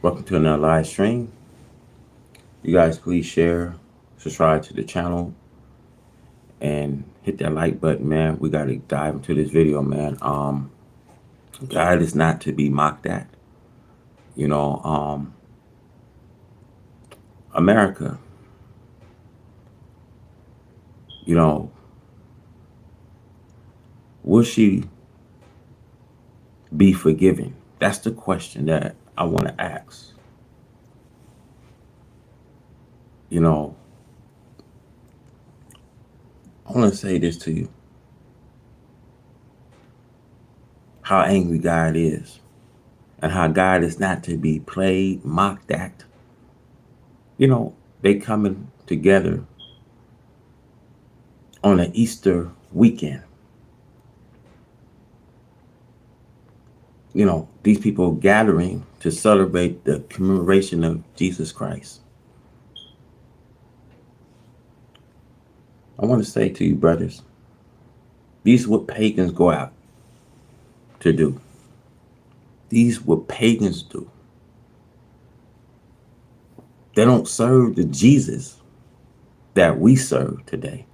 Welcome to another live stream. You guys please share, subscribe to the channel, and hit that like button, man. We gotta dive into this video, man. God is not to be mocked at. You know, America, you know, will she be forgiven? That's the question that I want to ask. You know, I want to say this to you. How angry God is, and how God is not to be played, mocked at. You know, they coming together on an Easter weekend. You know, these people gathering to celebrate the commemoration of Jesus Christ. I want to say to you, brothers, these are what pagans go out to do. These are what pagans do. They don't serve the Jesus that we serve today.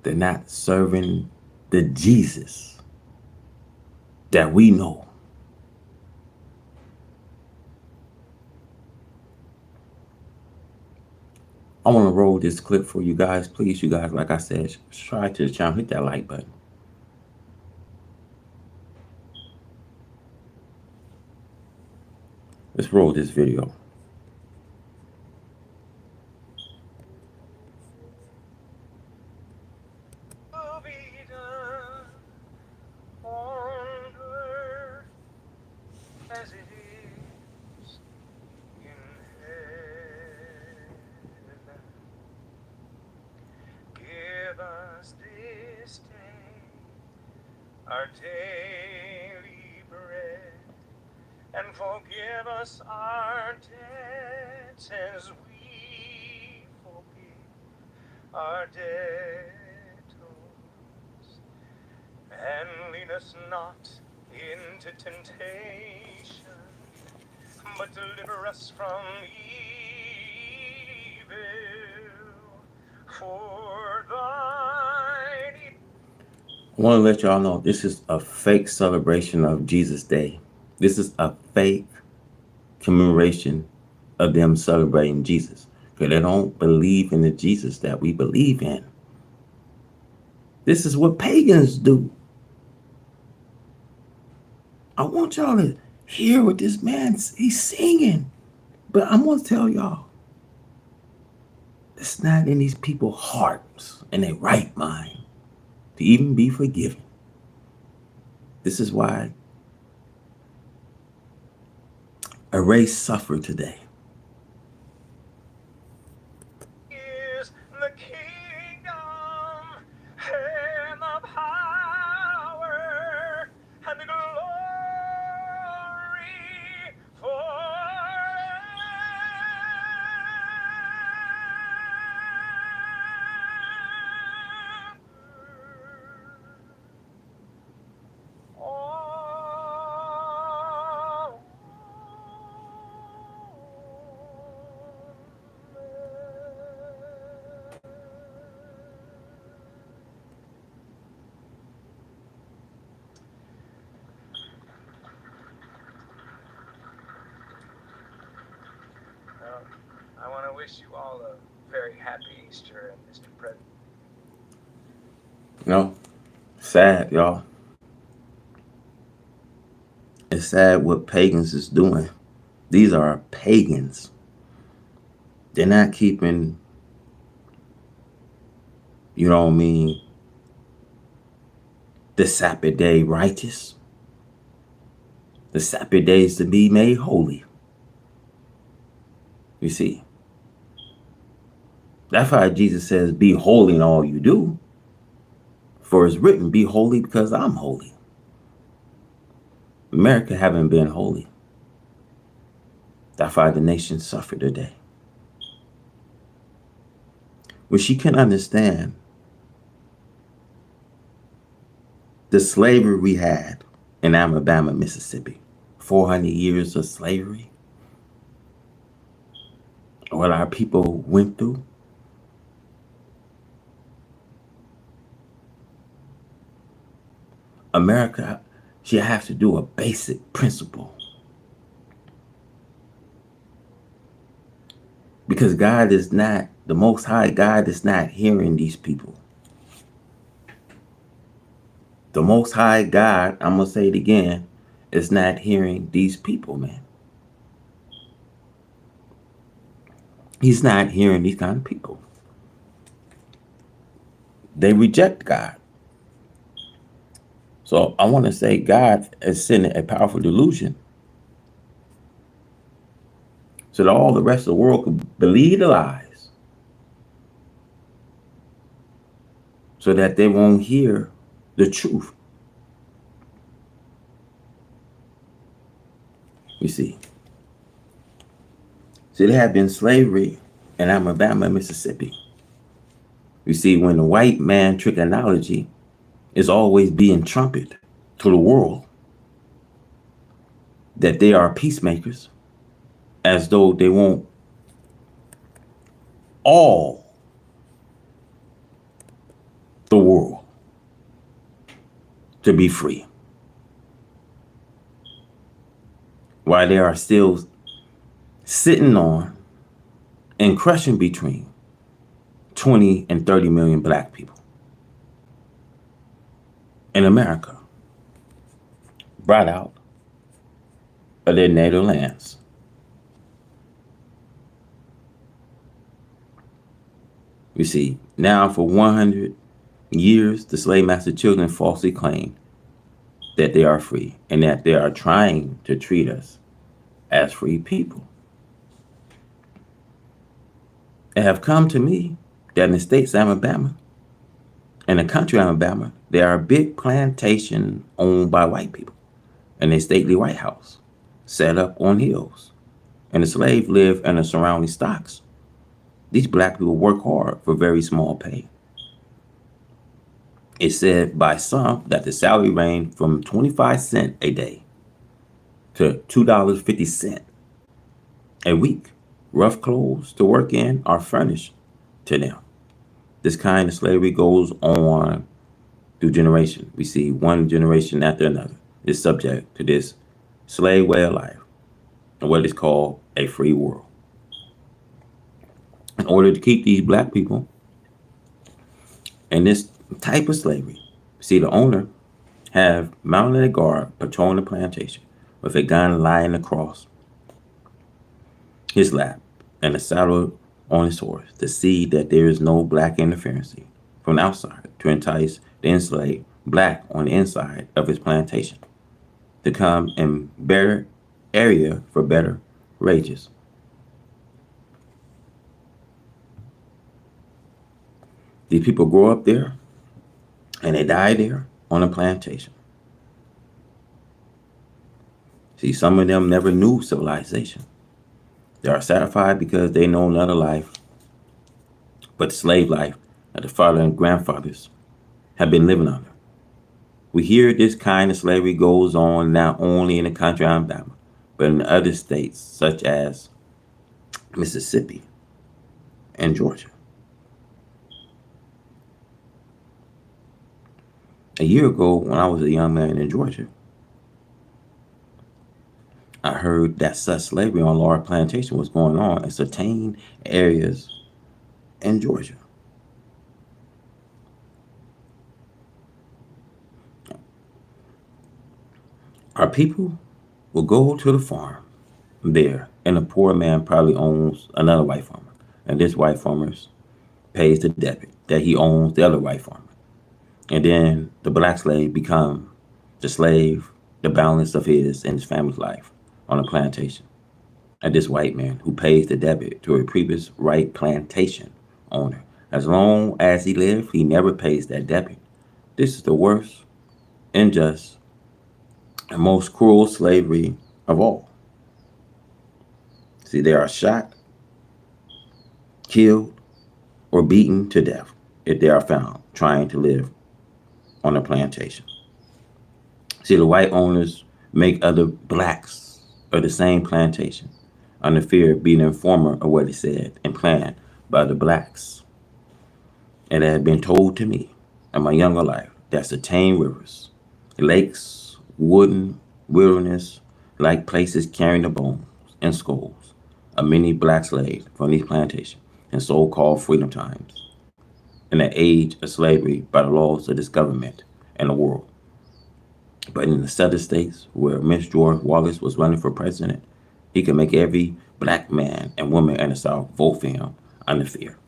They're not serving the Jesus that we know. I want to roll this clip for you guys. Please, you guys, like I said, subscribe to the channel, hit that like button. Let's roll this video. As it is in heaven. Give us this day our daily bread, and forgive us our debts as we forgive our debtors. And lead us not into temptation, but deliver us from evil. For thine. I want to let y'all know this is a fake celebration of Jesus' Day. This is a fake commemoration of them celebrating Jesus, because they don't believe in the Jesus that we believe in. This is what pagans do. I want y'all to hear what this man's he's singing. But I'm going to tell y'all, it's not in these people's hearts and their right mind to even be forgiven. This is why a race suffered today. Is the kingdom and the power and the glory I want to wish you all a very happy Easter and Mr. President. You know, sad, y'all. It's sad what pagans is doing. These are pagans. They're not keeping, you know what I mean, the Sabbath day righteous. The Sabbath day is to be made holy. You see, that's why Jesus says, be holy in all you do. For it's written, be holy because I'm holy. America haven't been holy. That's why the nation suffered today. What she can understand The slavery we had in Alabama, Mississippi, 400 years of slavery, what our people went through, America should have to do a basic principle because God is not, the Most High God is not hearing these people. The Most High God, I'm going to say it again, is not hearing these people, man. He's not hearing these kind of people. They reject God. So I want to say God is sending a powerful delusion so that all the rest of the world could believe the lies so that they won't hear the truth. You see. So there had been slavery in Alabama, Mississippi. You see, when the white man trickology is always being trumpeted to the world that they are peacemakers, as though they want all the world to be free, while they are still sitting on and crushing between 20 and 30 million black people in America, brought out of their native lands. You see, now for 100 years, the slave master children falsely claim that they are free and that they are trying to treat us as free people. It have come to me that in the states of Alabama, in the country of Alabama, there are big plantations owned by white people in a stately White House set up on hills. And the slaves live in the surrounding stocks. These black people work hard for very small pay. It's said by some that the salary range from 25 cents a day to $2.50 a week. Rough clothes to work in are furnished to them. This kind of slavery goes on through generation. We see one generation after another is subject to this slave way of life, and what is called a free world. In order to keep these black people in this type of slavery, see the owner have mounted a guard patrolling the plantation with a gun lying across his lap and a saddle on his horse to see that there is no black interference from outside to entice the enslaved black on the inside of his plantation to come in better area for better wages. These people grow up there and they die there on a plantation. See, some of them never knew civilization. They are satisfied because they know another life but the slave life that the father and grandfathers have been living under. We hear this kind of slavery goes on not only in the country of Alabama, but in other states such as Mississippi and Georgia. A year ago, when I was a young man in Georgia, I heard that such slavery on large plantation was going on in certain areas in Georgia. Our people will go to the farm there, and the poor man probably owns another white farmer, and this white farmer pays the debit that he owns the other white farmer. And then the black slave become the slave, the balance of his and his family's life on a plantation. And this white man who pays the debit to a previous white plantation owner. As long as he lives, he never pays that debit. This is the worst, unjust, and most cruel slavery of all. See, they are shot, killed, or beaten to death if they are found trying to live on a plantation. See, the white owners make other blacks of the same plantation under fear of being informer of what is said and planned by the blacks. And it had been told to me in my younger life that the tame rivers, lakes, wooden wilderness, like places carrying the bones and skulls of many black slaves from these plantations in so-called freedom times, in the age of slavery by the laws of this government and the world. But in the southern states where Miss George Wallace was running for president, he could make every black man and woman in the South vote for him under fear.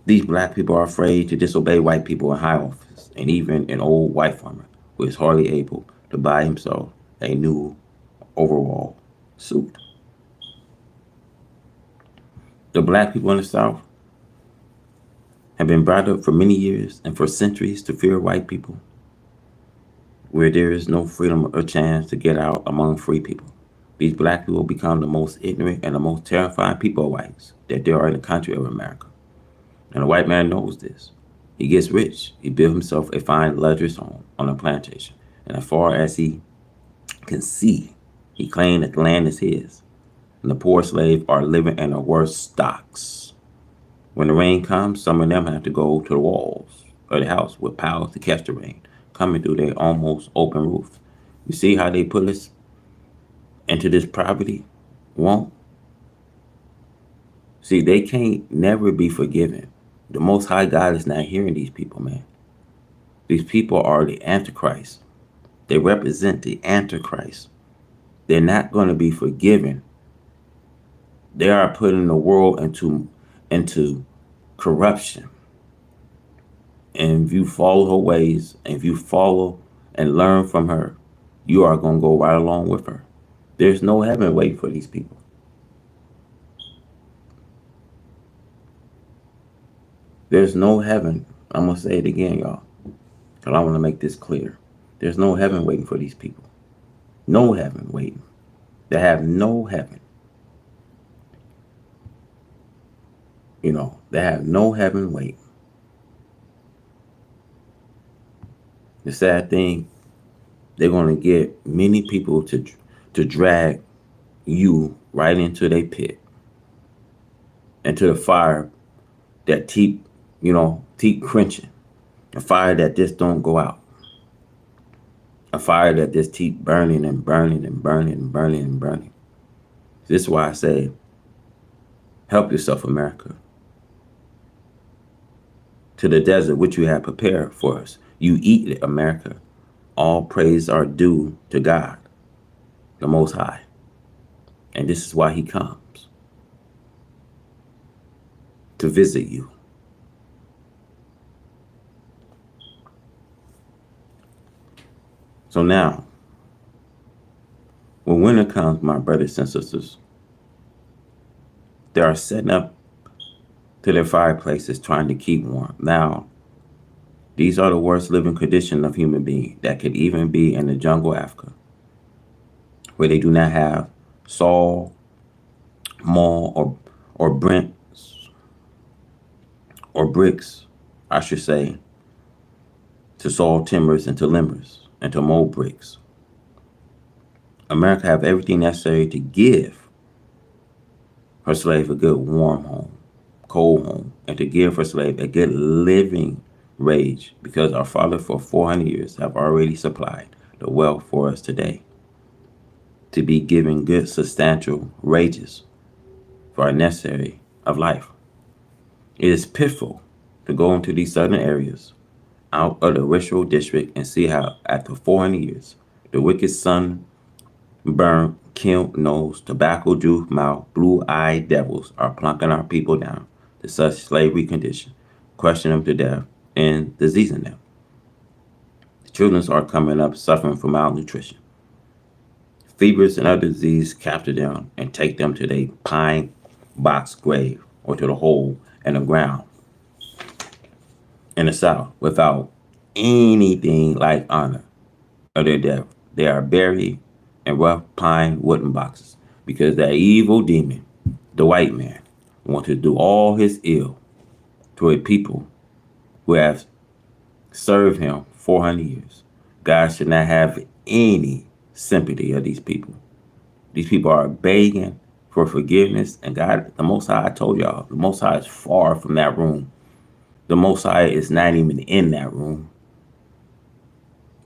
These black people are afraid to disobey white people in high office, and even an old white farmer who is hardly able to buy himself a new overall suit. The black people in the South have been brought up for many years and for centuries to fear white people, where there is no freedom or chance to get out among free people. These black people become the most ignorant and the most terrifying people of whites that there are in the country of America. And the white man knows this. He gets rich. He builds himself a fine, luxurious home on a plantation. And as far as he can see, he claims that the land is his. And the poor slaves are living in the worst stocks. When the rain comes, some of them have to go to the walls of the house with piles to catch the rain coming through their almost open roof. You see how they put us into this poverty? Won't? See, they can't never be forgiven. The Most High God is not hearing these people, man. These people are the Antichrist. They represent the Antichrist. They're not going to be forgiven. They are putting the world into corruption. And if you follow her ways, and if you follow and learn from her, you are going to go right along with her. There's no heaven waiting for these people. There's no heaven. I'm going to say it again, y'all, because I want to make this clear. There's no heaven waiting for these people. No heaven waiting. They have no heaven. They have no heaven waiting. The sad thing, they're going to get many people to drag you right into their pit, into the fire that keep quenching, a fire that just don't go out, a fire that just keep burning and burning and burning and burning and burning. This is why I say, help yourself, America, to the desert which you have prepared for us. You eat it, America. All praise are due to God, the Most High. And this is why he comes, to visit you. So now, when winter comes, my brothers and sisters, they are setting up to their fireplaces trying to keep warm. Now, these are the worst living condition of human being that could even be in the jungle Africa, where they do not have saw, maul, or bricks, I should say, to saw timbers into limbers and to mold bricks. America have everything necessary to give her slave a good warm home, cold home, and to give her slave a good living wage, because our father for 400 years have already supplied the wealth for us today to be given good substantial wages for our necessary of life. It is pitiful to go into these southern areas out of the ritual district and see how after 400 years the wicked sun burned, killed nose, tobacco juice mouth, blue-eyed devils are plunking our people down to such slavery condition, crushing them to death and diseasing them. The children are coming up suffering from malnutrition. Fevers and other disease capture them and take them to their pine box grave or to the hole in the ground in the South without anything like honor of their death. They are buried in rough pine wooden boxes because that evil demon, the white man, wants to do all his ill to a people who have served him 400 years. God should not have any sympathy of these people. These people are begging for forgiveness. And God, the Most High, I told y'all, the Most High is far from that room. The Most High is not even in that room.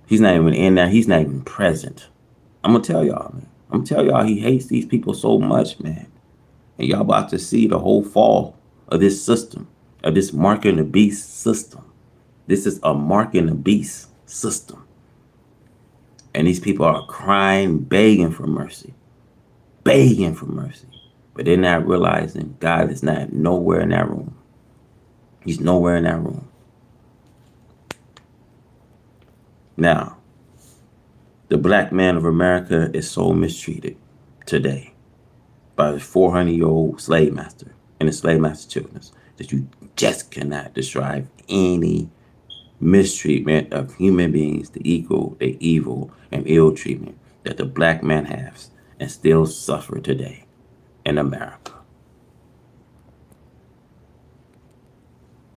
He's not even in there. He's not even present. I'm going to tell y'all, man. I'm going to tell y'all he hates these people so much, man. And y'all about to see the whole fall of this system, of this marking the beast system. This is a marking the beast system. And these people are crying, begging for mercy. Begging for mercy. But they're not realizing God is not nowhere in that room. He's nowhere in that room. Now, the black man of America is so mistreated today by the 400-year-old slave master and the slave master children that you just cannot describe any mistreatment of human beings to equal the evil and ill treatment that the black man has and still suffer today in America.